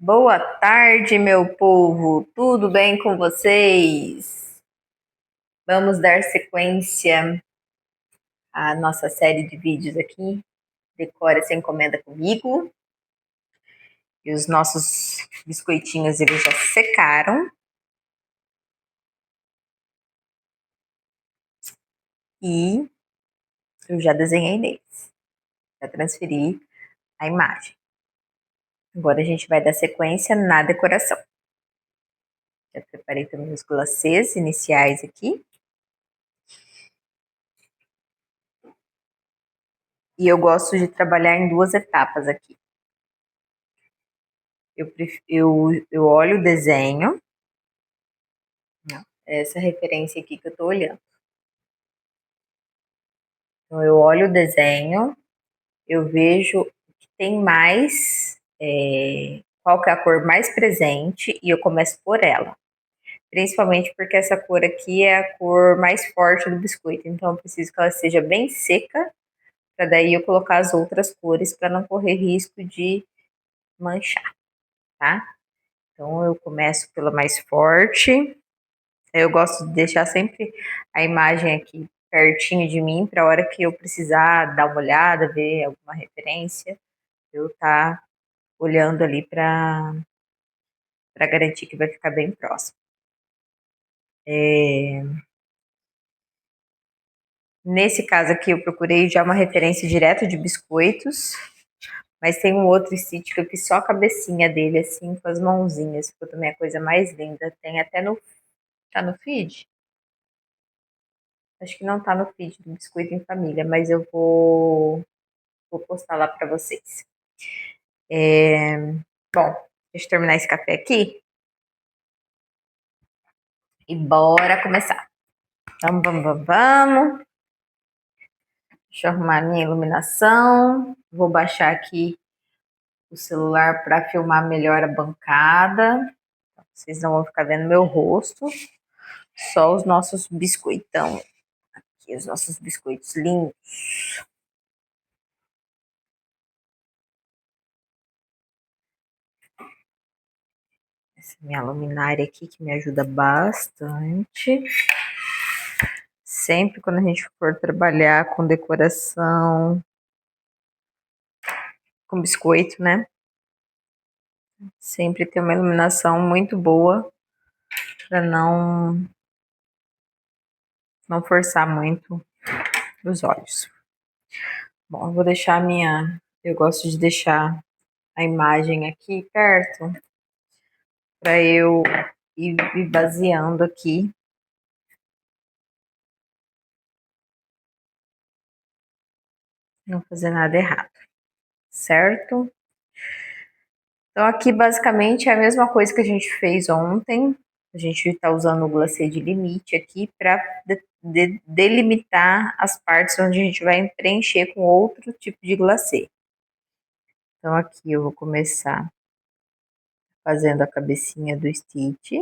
Boa tarde, meu povo. Tudo bem com vocês? Vamos dar sequência à nossa série de vídeos aqui. Decore essa encomenda comigo. E os nossos biscoitinhos eles já secaram. E eu já desenhei neles. Já transferi a imagem. Agora a gente vai dar sequência na decoração. Já preparei também os glacês iniciais aqui. E eu gosto de trabalhar em duas etapas aqui. Eu olho o desenho. Essa referência aqui que eu tô olhando. Então, eu olho o desenho, eu vejo o que tem mais, qual que é a cor mais presente e eu começo por ela. Principalmente porque essa cor aqui é a cor mais forte do biscoito, então eu preciso que ela seja bem seca, para daí eu colocar as outras cores para não correr risco de manchar, tá? Então eu começo pela mais forte. Eu gosto de deixar sempre a imagem aqui pertinho de mim para a hora que eu precisar dar uma olhada, ver alguma referência, eu tá olhando ali para garantir que vai ficar bem próximo. Nesse caso aqui eu procurei já uma referência direto de biscoitos, mas tem um outro sítio que eu fiz só a cabecinha dele assim com as mãozinhas, que também é a coisa mais linda. Tem até tá no feed? Acho que não tá no feed do Biscoito em Família, mas eu vou postar lá para vocês. Bom, deixa eu terminar esse café aqui e bora começar. Vamos. Deixa eu arrumar minha iluminação. Vou baixar aqui o celular para filmar melhor a bancada. Vocês não vão ficar vendo meu rosto, só os nossos biscoitão aqui, os nossos biscoitos lindos. Essa minha luminária aqui que me ajuda bastante. Sempre quando a gente for trabalhar com decoração, com biscoito, né? Sempre ter uma iluminação muito boa para não forçar muito os olhos. Bom, eu vou deixar eu gosto de deixar a imagem aqui perto para eu ir baseando aqui. Não fazer nada errado, certo? Então aqui basicamente é a mesma coisa que a gente fez ontem. A gente está usando o glacê de limite aqui para delimitar as partes onde a gente vai preencher com outro tipo de glacê. Então aqui eu vou começar fazendo a cabecinha do Stitch.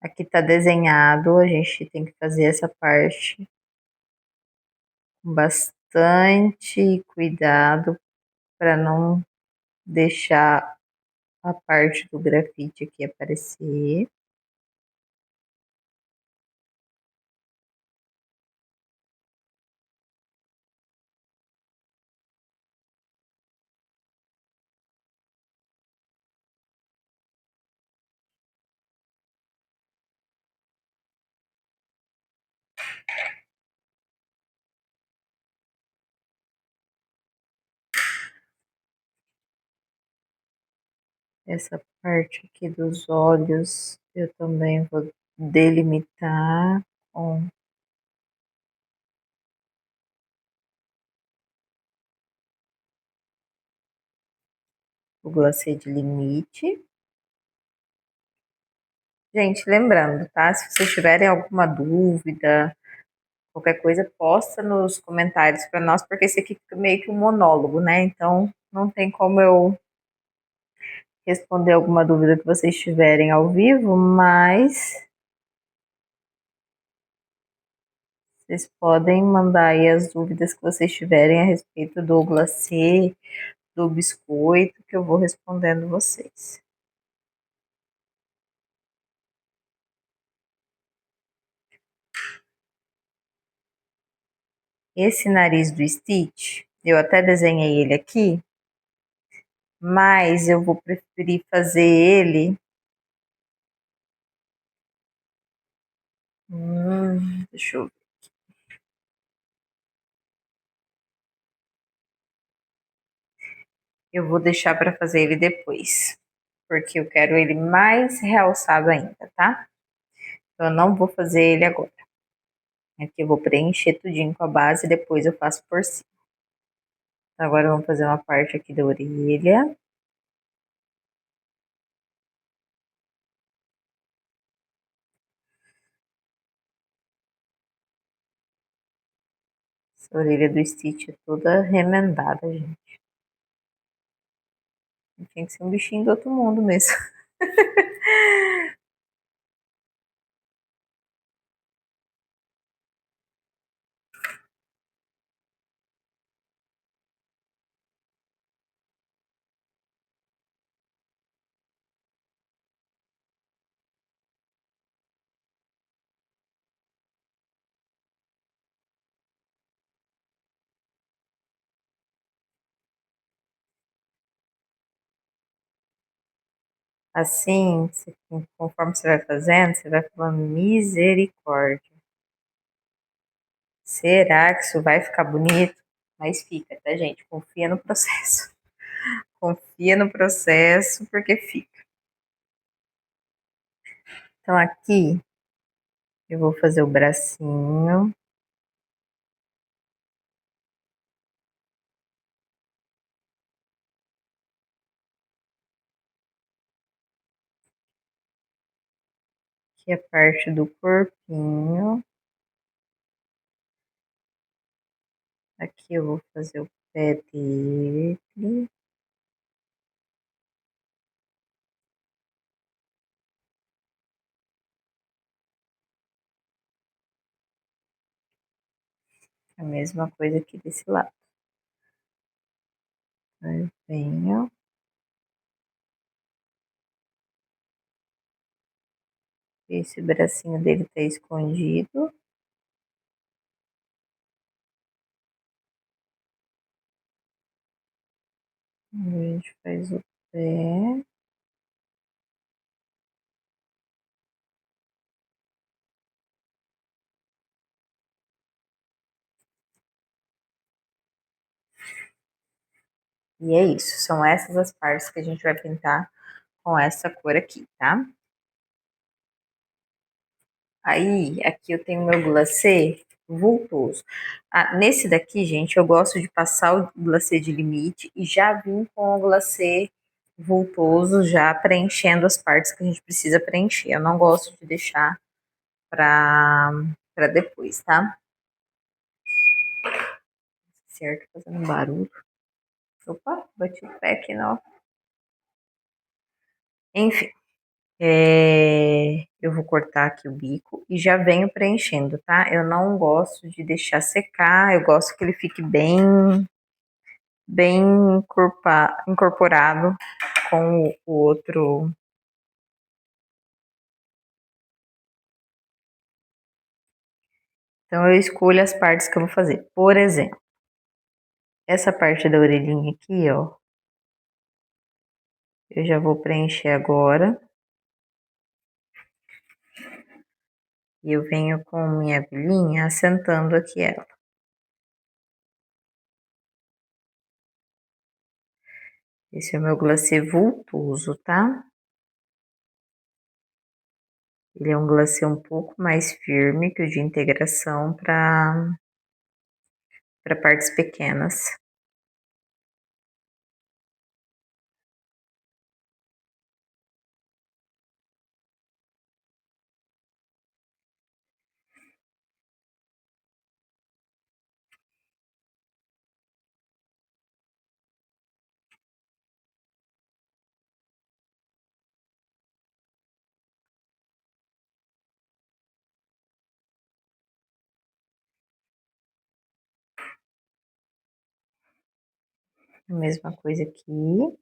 Aqui está desenhado, a gente tem que fazer essa parte com bastante cuidado para não deixar a parte do grafite aqui aparecer. Essa parte aqui dos olhos eu também vou delimitar com o glacê de limite. Gente, lembrando, tá? Se vocês tiverem alguma dúvida, qualquer coisa, posta nos comentários para nós, porque esse aqui fica meio que um monólogo, né? Então, não tem como eu responder alguma dúvida que vocês tiverem ao vivo, mas vocês podem mandar aí as dúvidas que vocês tiverem a respeito do glacê do biscoito que eu vou respondendo vocês. Esse nariz do Stitch, eu até desenhei ele aqui, mas eu vou preferir fazer ele. Deixa eu ver. Eu vou deixar para fazer ele depois, porque eu quero ele mais realçado ainda, tá? Então, eu não vou fazer ele agora. Aqui eu vou preencher tudinho com a base e depois eu faço por cima. Agora vamos fazer uma parte aqui da orelha. Essa orelha do Stitch é toda remendada, gente. Tinha que ser um bichinho do outro mundo mesmo. Assim, conforme você vai fazendo, você vai falando misericórdia. Será que isso vai ficar bonito? Mas fica, tá, gente? Confia no processo. Confia no processo, porque fica. Então, aqui, eu vou fazer o bracinho. Aqui a parte do corpinho. Aqui eu vou fazer o pé dele. A mesma coisa aqui desse lado. Aí venho. Esse bracinho dele tá escondido. A gente faz o pé. E é isso. São essas as partes que a gente vai pintar com essa cor aqui, tá? Aí, aqui eu tenho meu glacê vultoso. Ah, nesse daqui, gente, eu gosto de passar o glacê de limite e já vim com o glacê vultoso, já preenchendo as partes que a gente precisa preencher. Eu não gosto de deixar para depois, tá? Certo, fazendo barulho. Opa, bati o pé aqui, não. Enfim, eu vou cortar aqui o bico e já venho preenchendo, tá? Eu não gosto de deixar secar, eu gosto que ele fique bem incorporado com o outro. Então eu escolho as partes que eu vou fazer. Por exemplo, essa parte da orelhinha aqui, ó, eu já vou preencher agora. E eu venho com minha agulhinha assentando aqui ela. Esse é o meu glacê vultoso, tá? Ele é um glacê um pouco mais firme que o de integração para partes pequenas. A mesma coisa aqui.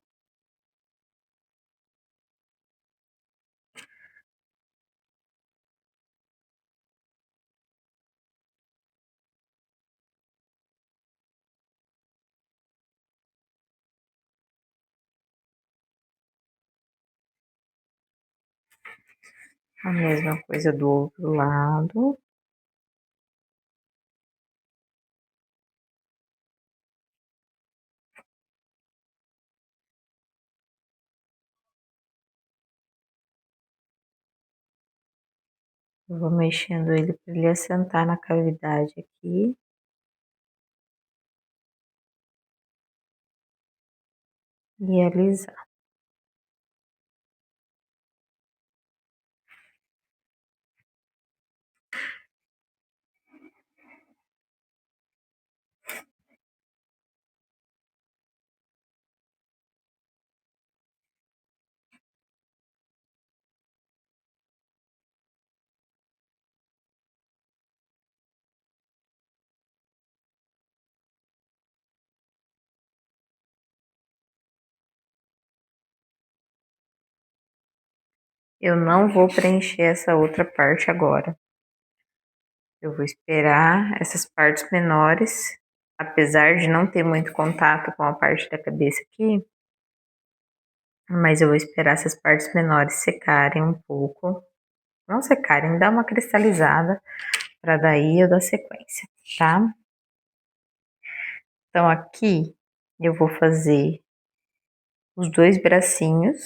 A mesma coisa do outro lado. Eu vou mexendo ele para ele assentar na cavidade aqui. E alisar. Eu não vou preencher essa outra parte agora. Eu vou esperar essas partes menores, apesar de não ter muito contato com a parte da cabeça aqui, mas eu vou esperar essas partes menores secarem um pouco. Não secarem, dá uma cristalizada, para daí eu dar sequência, tá? Então aqui eu vou fazer os dois bracinhos.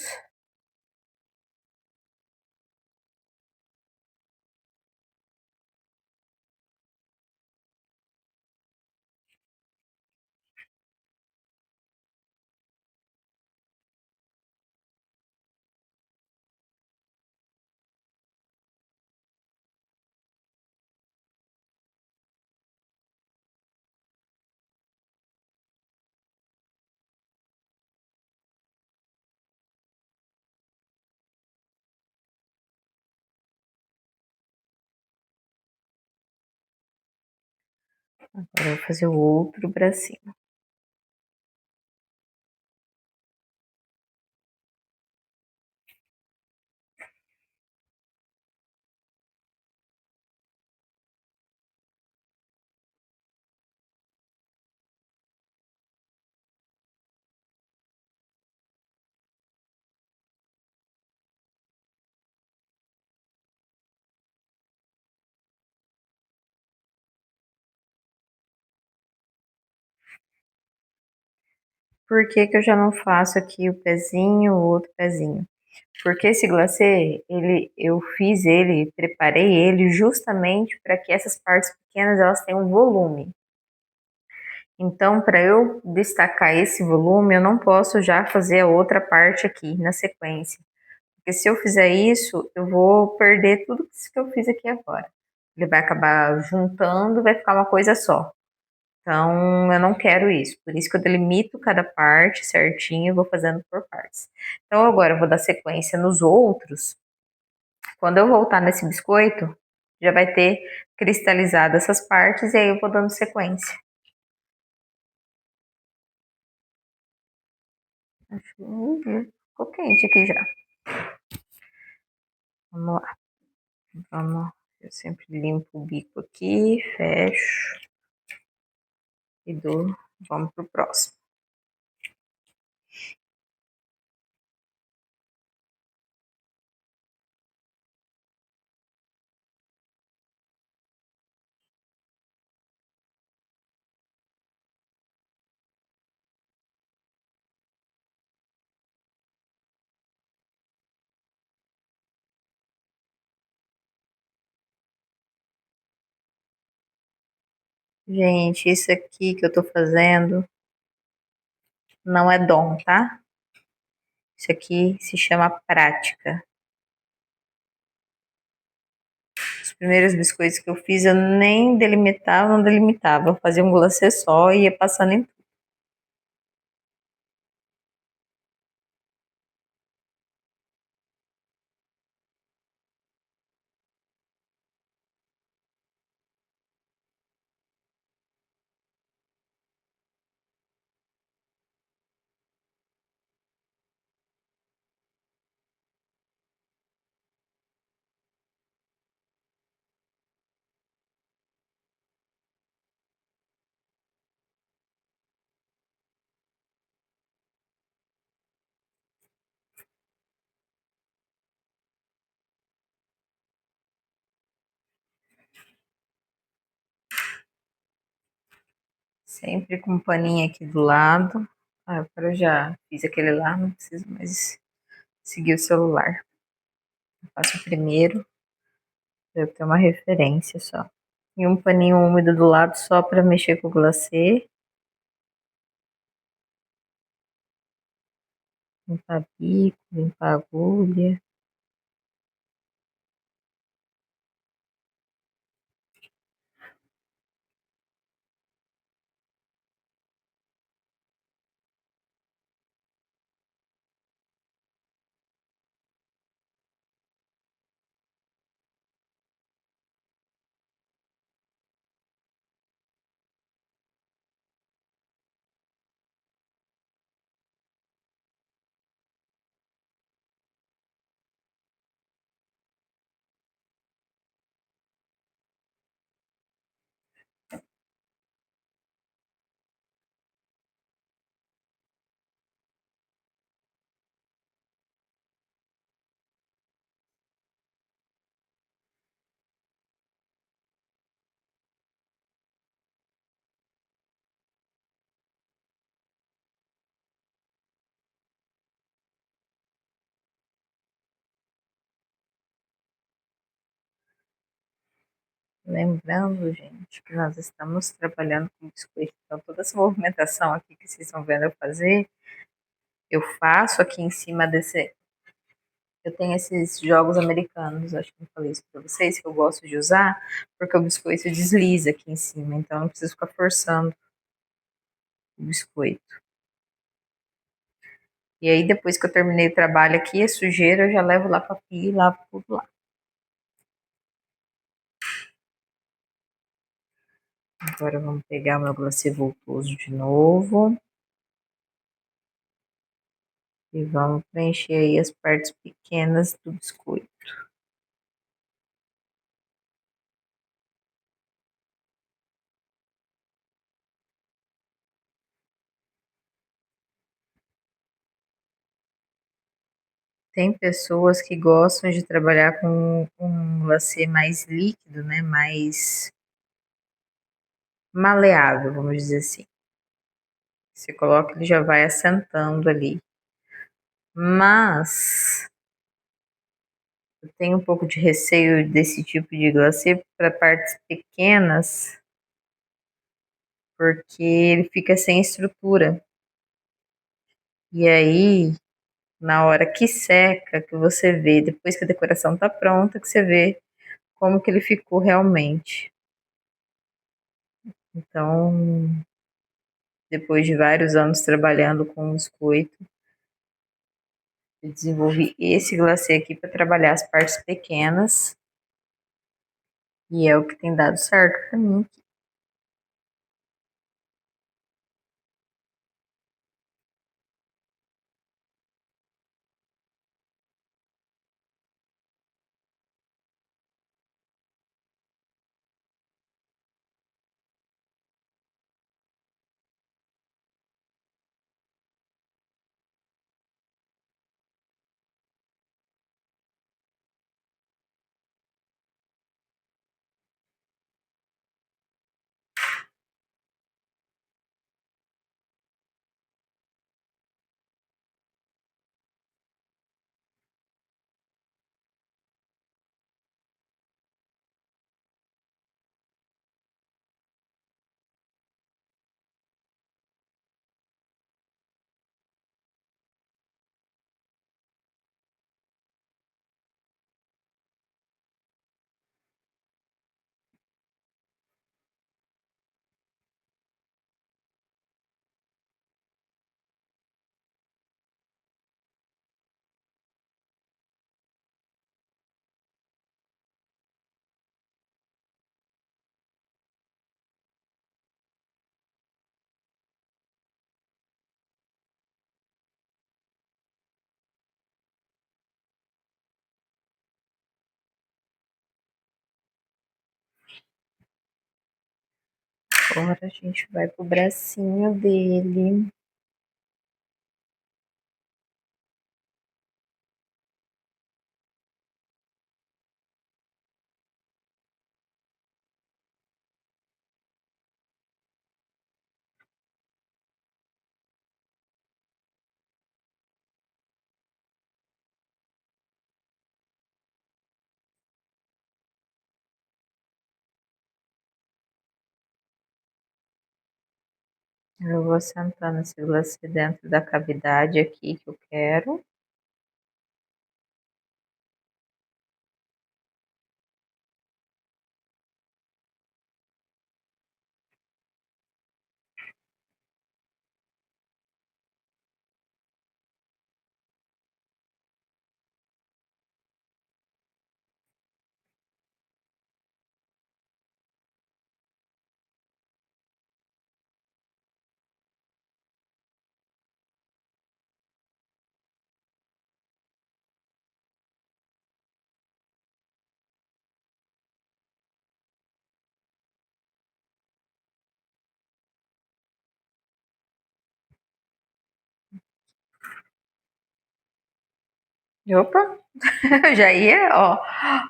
Agora eu vou fazer o outro bracinho. Por que que eu já não faço aqui o pezinho, o outro pezinho? Porque esse glacê, eu fiz ele, preparei ele justamente para que essas partes pequenas elas tenham volume. Então, para eu destacar esse volume, eu não posso já fazer a outra parte aqui na sequência. Porque se eu fizer isso, eu vou perder tudo isso que eu fiz aqui agora. Ele vai acabar juntando, vai ficar uma coisa só. Então, eu não quero isso. Por isso que eu delimito cada parte certinho e vou fazendo por partes. Então, agora eu vou dar sequência nos outros. Quando eu voltar nesse biscoito, já vai ter cristalizado essas partes e aí eu vou dando sequência. Ficou quente aqui já. Vamos lá. Vamos. Eu sempre limpo o bico aqui, fecho e dou. Vamos pro próximo. Gente, isso aqui que eu tô fazendo não é dom, tá? Isso aqui se chama prática. Os primeiros biscoitos que eu fiz, eu nem delimitava, não delimitava. Eu fazia um glacê só e ia passando em tudo. Sempre com um paninho aqui do lado. Ah, agora eu já fiz aquele lá, não preciso mais seguir o celular. Eu faço o primeiro, pra eu ter uma referência só. E um paninho úmido do lado só para mexer com o glacê. Limpar bico, limpar agulha. Lembrando, gente, que nós estamos trabalhando com biscoito. Então, toda essa movimentação aqui que vocês estão vendo eu fazer, eu faço aqui em cima desse. Eu tenho esses jogos americanos, acho que eu falei isso pra vocês, que eu gosto de usar, porque o biscoito desliza aqui em cima, então eu não preciso ficar forçando o biscoito. E aí, depois que eu terminei o trabalho aqui, a sujeira eu já levo lá pra pia e lavo tudo lá. Agora vamos pegar o meu glacê voltoso de novo. E vamos preencher aí as partes pequenas do biscoito. Tem pessoas que gostam de trabalhar com um glacê mais líquido, né? Mais maleável, vamos dizer assim. Você coloca, ele já vai assentando ali. Mas eu tenho um pouco de receio desse tipo de glacê para partes pequenas, porque ele fica sem estrutura. E aí, na hora que seca, que você vê, depois que a decoração tá pronta, que você vê como que ele ficou realmente. Então, depois de vários anos trabalhando com biscoito, eu desenvolvi esse glacê aqui para trabalhar as partes pequenas e é o que tem dado certo para mim. Agora a gente vai pro bracinho dele. Eu vou sentando esse glacê dentro da cavidade aqui que eu quero. Opa! Já ia, ó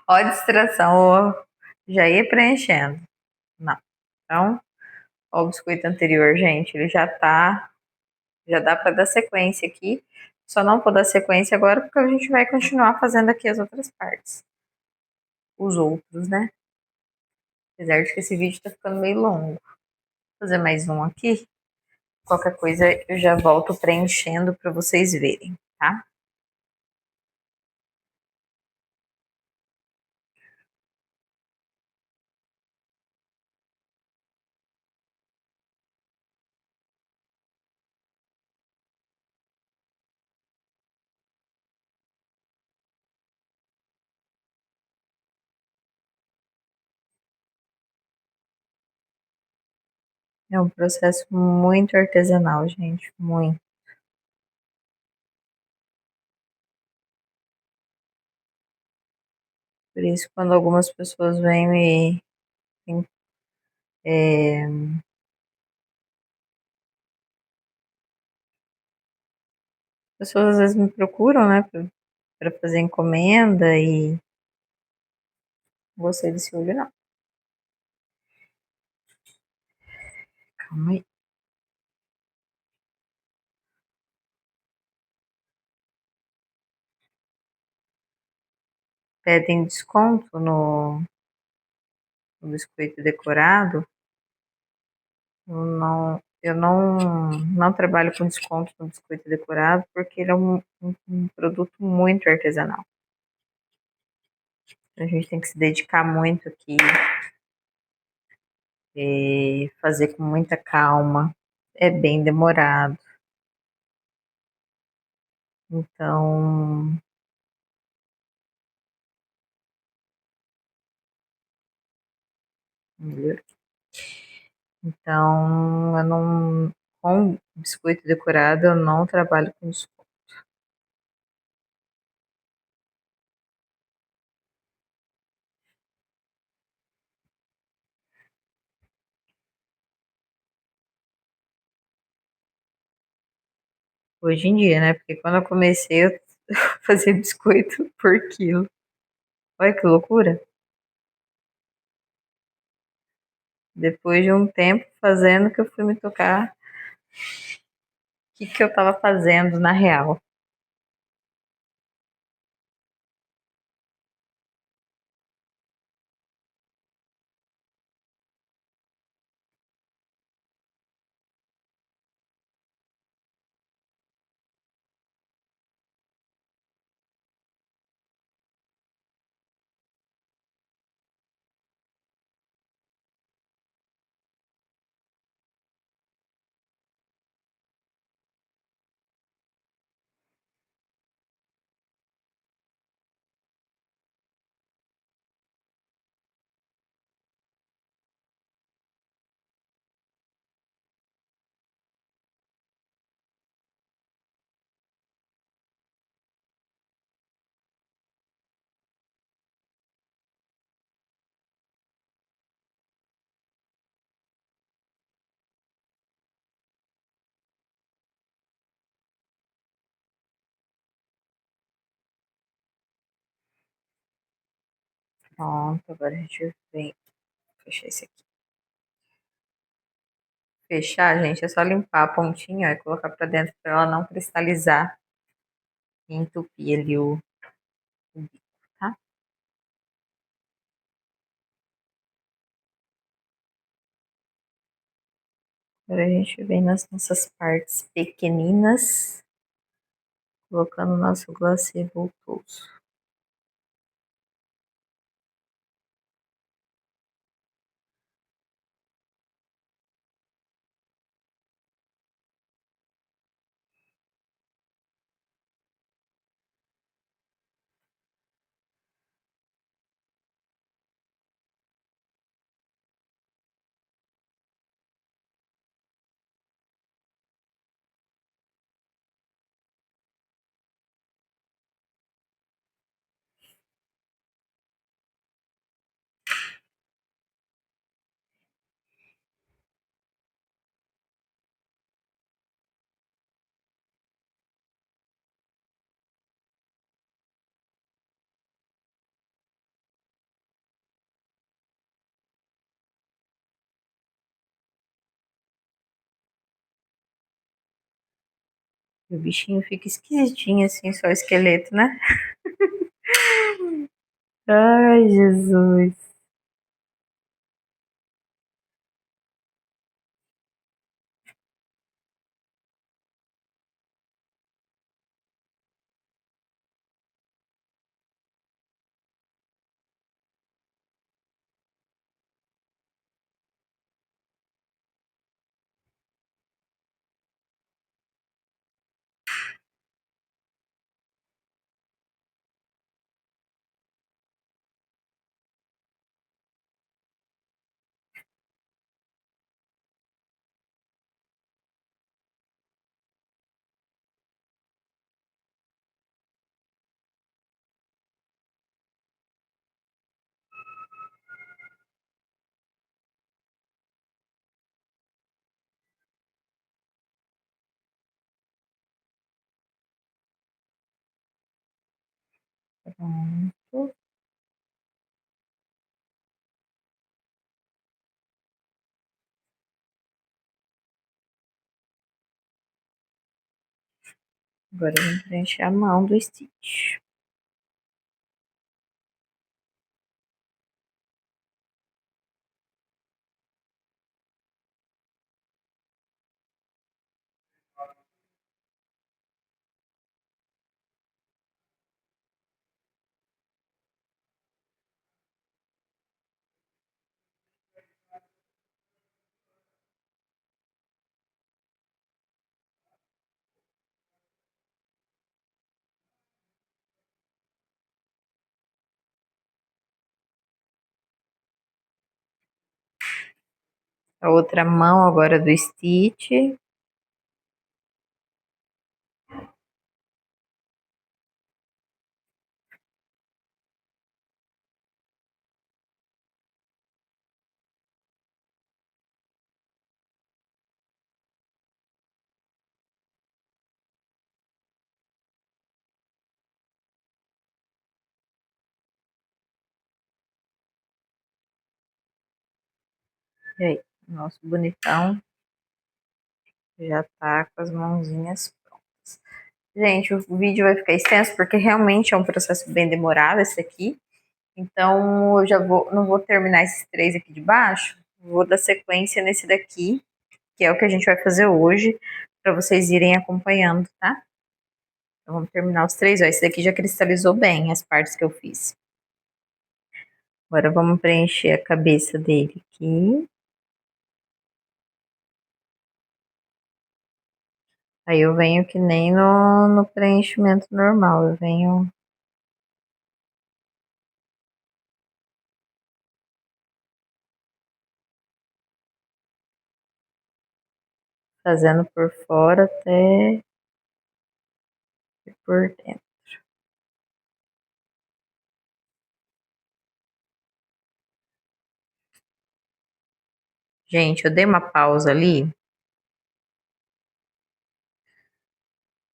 a distração, ó, já ia preenchendo. Não. Então, ó, o biscoito anterior, gente, ele já dá para dar sequência aqui. Só não vou dar sequência agora porque a gente vai continuar fazendo aqui as outras partes. Os outros, né? Apesar de que esse vídeo tá ficando meio longo. Vou fazer mais um aqui. Qualquer coisa eu já volto preenchendo para vocês verem, tá? É um processo muito artesanal, gente, muito. Por isso, quando algumas pessoas vêm me. É, pessoas às vezes me procuram, né, para fazer encomenda e gostei desse olho, não. Calma aí. Pedem desconto no biscoito decorado. Eu não trabalho com desconto no biscoito decorado porque ele é um produto muito artesanal. A gente tem que se dedicar muito aqui, fazer com muita calma. É bem demorado. Então, eu não, com biscoito decorado, eu não trabalho com desconto. Hoje em dia, né? Porque quando eu comecei, eu fazia biscoito por quilo. Olha que loucura. Depois de um tempo fazendo que eu fui me tocar o que, que eu estava fazendo na real. Pronto, agora a gente vem fechar esse aqui. Fechar, gente, é só limpar a pontinha ó, e colocar pra dentro para ela não cristalizar e entupir ali o bico, tá? Agora a gente vem nas nossas partes pequeninas, colocando o nosso glacê voltoso. E o bichinho fica esquisitinho assim, só o esqueleto, né? Ai, Jesus. Pronto. Agora vamos preencher a mão do Stitch. A outra mão agora do Stitch. E aí, nosso bonitão já tá com as mãozinhas prontas. Gente, o vídeo vai ficar extenso porque realmente é um processo bem demorado esse aqui. Então, eu já vou, não vou terminar esses três aqui de baixo, vou dar sequência nesse daqui, que é o que a gente vai fazer hoje, para vocês irem acompanhando, tá? Então, vamos terminar os três. Ó, esse daqui já cristalizou bem as partes que eu fiz. Agora vamos preencher a cabeça dele aqui. Aí eu venho que nem no preenchimento normal, eu venho fazendo por fora até por dentro. Gente, eu dei uma pausa ali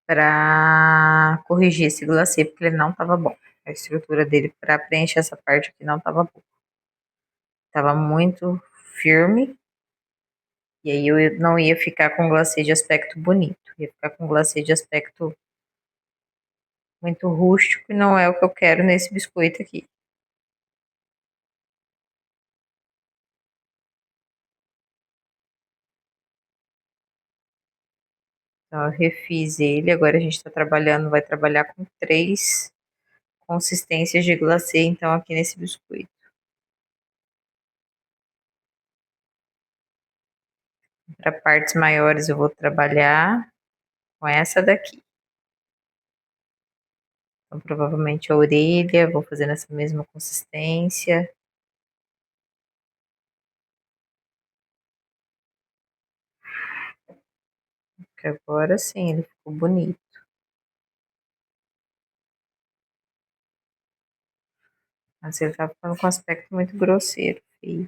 para corrigir esse glacê, porque ele não estava bom. A estrutura dele para preencher essa parte aqui não estava boa. Tava muito firme, e aí eu não ia ficar com glacê de aspecto bonito. Ia ficar com glacê de aspecto muito rústico, e não é o que eu quero nesse biscoito aqui. Então, eu refiz ele. Agora a gente está trabalhando, vai trabalhar com 3 consistências de glacê, então, aqui nesse biscoito. Para partes maiores, eu vou trabalhar com essa daqui. Então, provavelmente a orelha, vou fazer nessa mesma consistência. Que agora sim, ele ficou bonito. Mas ele tá ficando com um aspecto muito grosseiro, feio.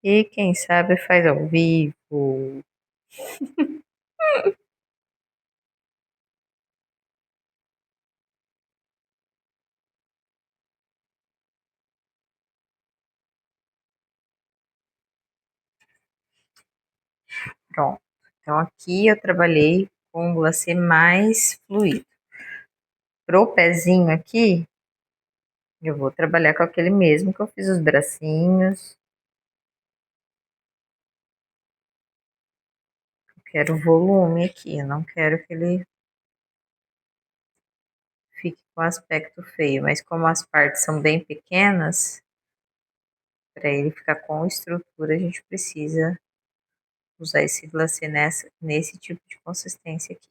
E quem sabe faz ao vivo. Pronto. Então aqui eu trabalhei com um glacê mais fluido. Pro pezinho aqui, eu vou trabalhar com aquele mesmo que eu fiz os bracinhos. Eu quero volume aqui, eu não quero que ele fique com aspecto feio. Mas como as partes são bem pequenas, para ele ficar com estrutura, a gente precisa usar esse glacê nesse tipo de consistência aqui.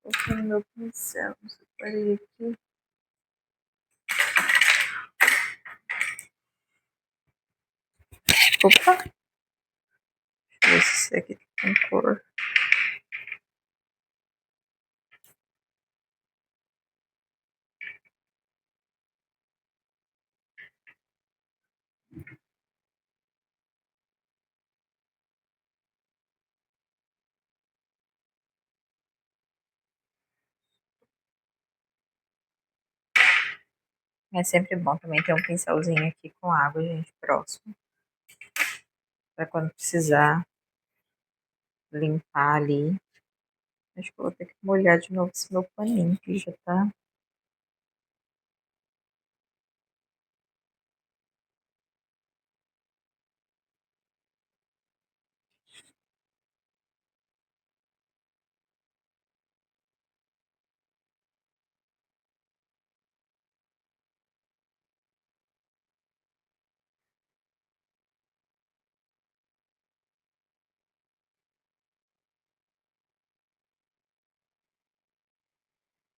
Colocando meu pincel, separei aqui. Opa! Deixa eu ver se esse aqui tem cor. É sempre bom também ter um pincelzinho aqui com água, gente, próximo. Para quando precisar limpar ali. Acho que eu vou ter que molhar de novo esse meu paninho, que já tá.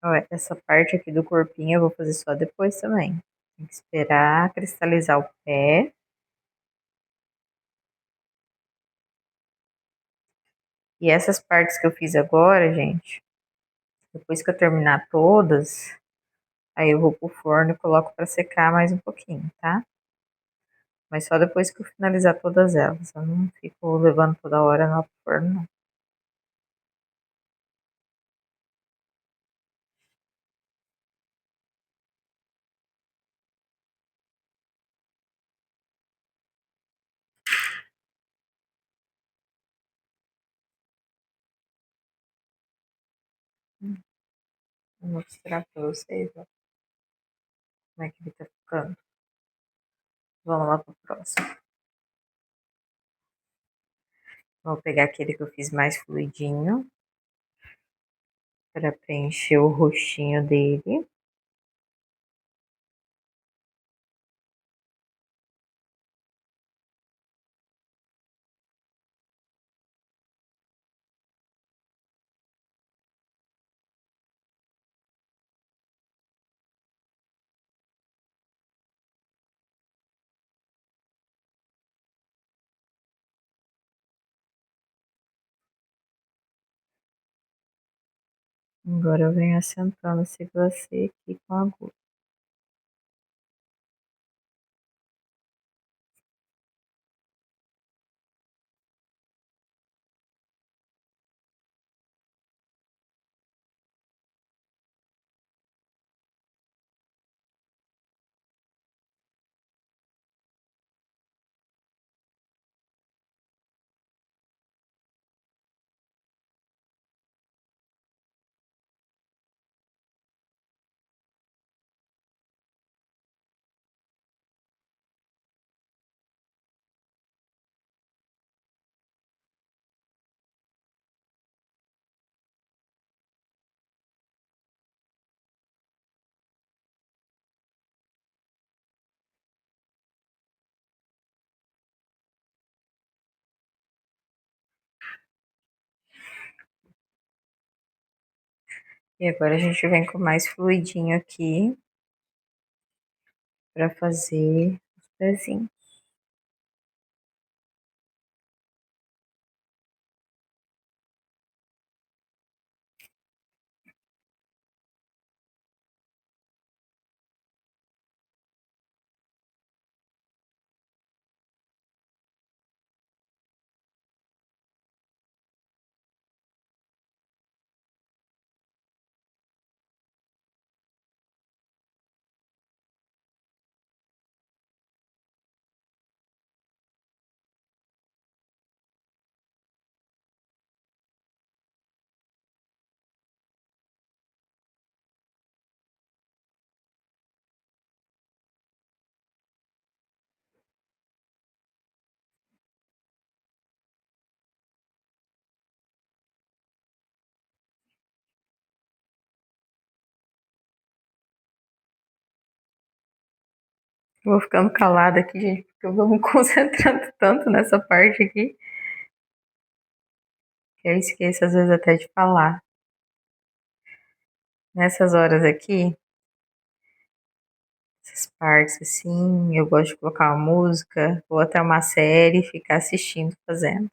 Ó, essa parte aqui do corpinho eu vou fazer só depois também. Tem que esperar cristalizar o pé. E essas partes que eu fiz agora, gente, depois que eu terminar todas, aí eu vou pro forno e coloco para secar mais um pouquinho, tá? Mas só depois que eu finalizar todas elas. Eu não fico levando toda hora no forno, não. Vou mostrar pra vocês, ó, como é que ele tá ficando. Vamos lá pro próximo. Vou pegar aquele que eu fiz mais fluidinho para preencher o rostinho dele. Agora eu venho assentando esse glacê aqui com a agulha. E agora a gente vem com mais fluidinho aqui para fazer os pezinhos. Eu vou ficando calada aqui, gente, porque eu vou me concentrando tanto nessa parte aqui que eu esqueço às vezes até de falar. Nessas horas aqui, essas partes assim, eu gosto de colocar uma música, ou até uma série e ficar assistindo, fazendo.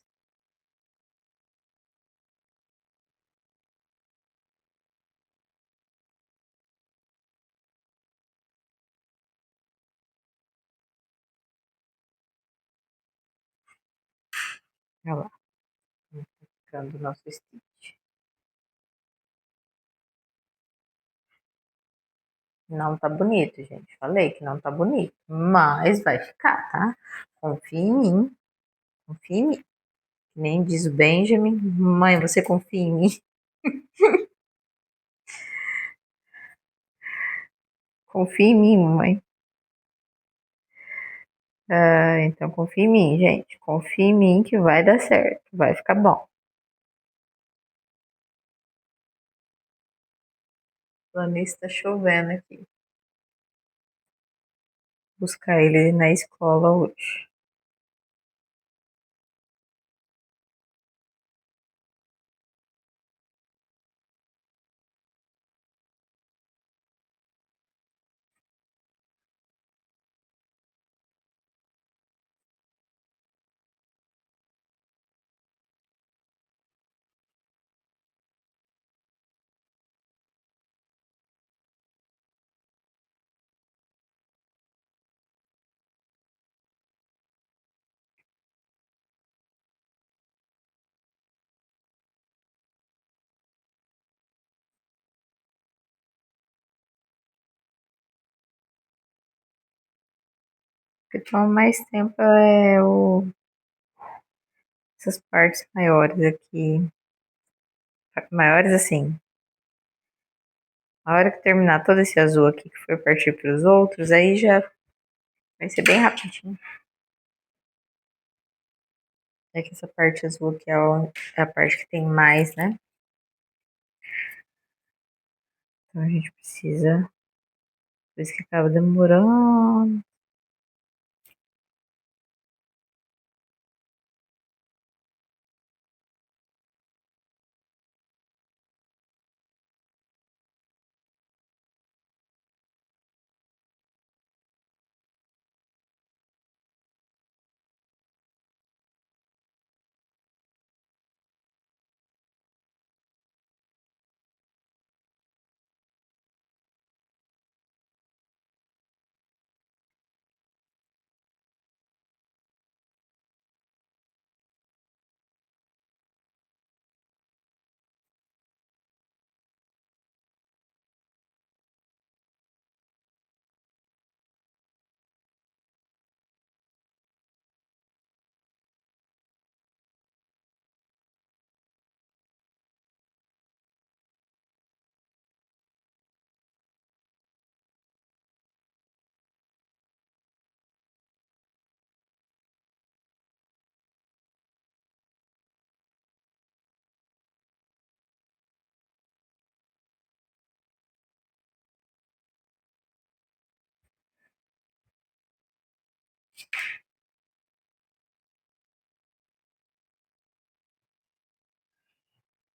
Olha lá, como tá ficando o nosso stitch. Não tá bonito, gente. Falei que não tá bonito, mas vai ficar, tá? Confia em mim, confia em mim. Que nem diz o Benjamin, mãe, você confia em mim? Confia em mim, mãe. Ah, então confia em mim, gente. Confia em mim que vai dar certo, vai ficar bom. Falando nisso, tá chovendo aqui. Buscar ele na escola hoje. O que toma mais tempo é essas partes maiores aqui. Maiores assim. A hora que terminar todo esse azul aqui que foi partir para os outros, aí já vai ser bem rapidinho. É que essa parte azul aqui é a parte que tem mais, né? Então a gente precisa. Por isso que acaba demorando.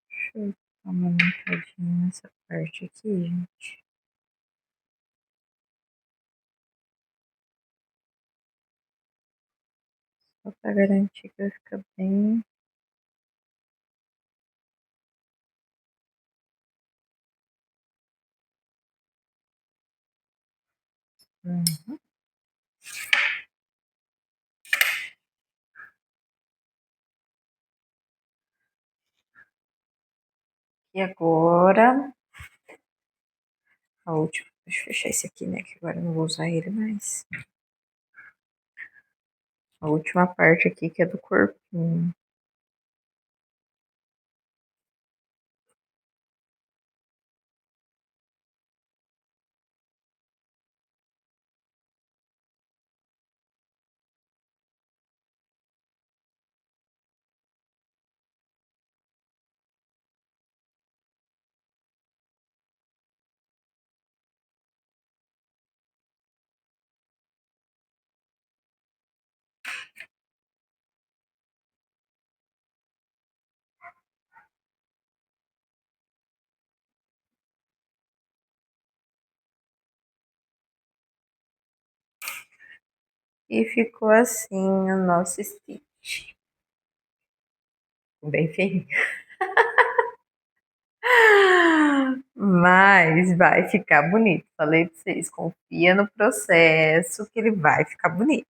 Deixa eu dar uma aumentadinha nessa parte aqui, gente. Só pra garantir que vai ficar bem. Uhum. E agora, a última. Deixa eu fechar esse aqui, né? Que agora eu não vou usar ele mais. A última parte aqui que é do corpinho. E ficou assim o nosso stitch. Bem feio. Mas vai ficar bonito. Falei pra vocês, confia no processo que ele vai ficar bonito.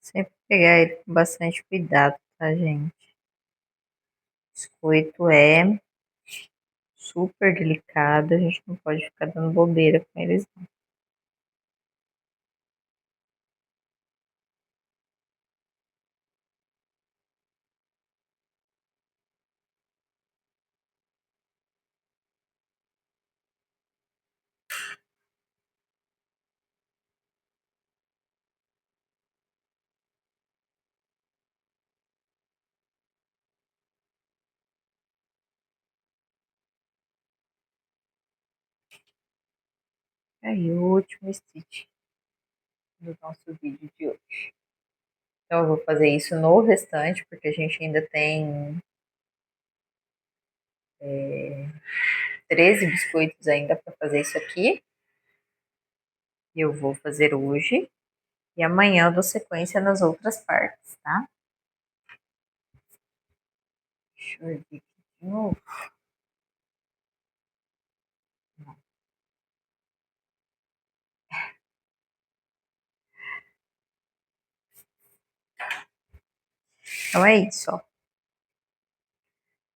Sempre pegar ele com bastante cuidado, tá, gente? Biscoito é super delicado, a gente não pode ficar dando bobeira com eles, não. Aí, o último stitch do nosso vídeo de hoje. Então, eu vou fazer isso no restante, porque a gente ainda tem 13 biscoitos ainda para fazer isso aqui. E eu vou fazer hoje. E amanhã eu dou sequência nas outras partes, tá? Deixa eu ver aqui de novo. Então é isso, ó.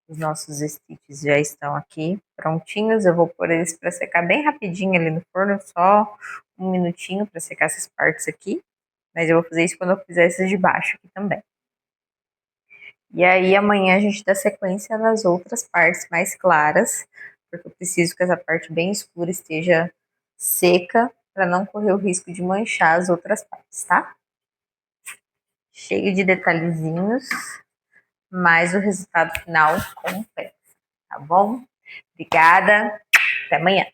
Os nossos stitches já estão aqui prontinhos. Eu vou pôr eles para secar bem rapidinho ali no forno, só um minutinho para secar essas partes aqui. Mas eu vou fazer isso quando eu fizer esses de baixo aqui também. E aí amanhã a gente dá sequência nas outras partes mais claras, porque eu preciso que essa parte bem escura esteja seca para não correr o risco de manchar as outras partes, tá? Cheio de detalhezinhos, mas o resultado final compensa, tá bom? Obrigada, até amanhã.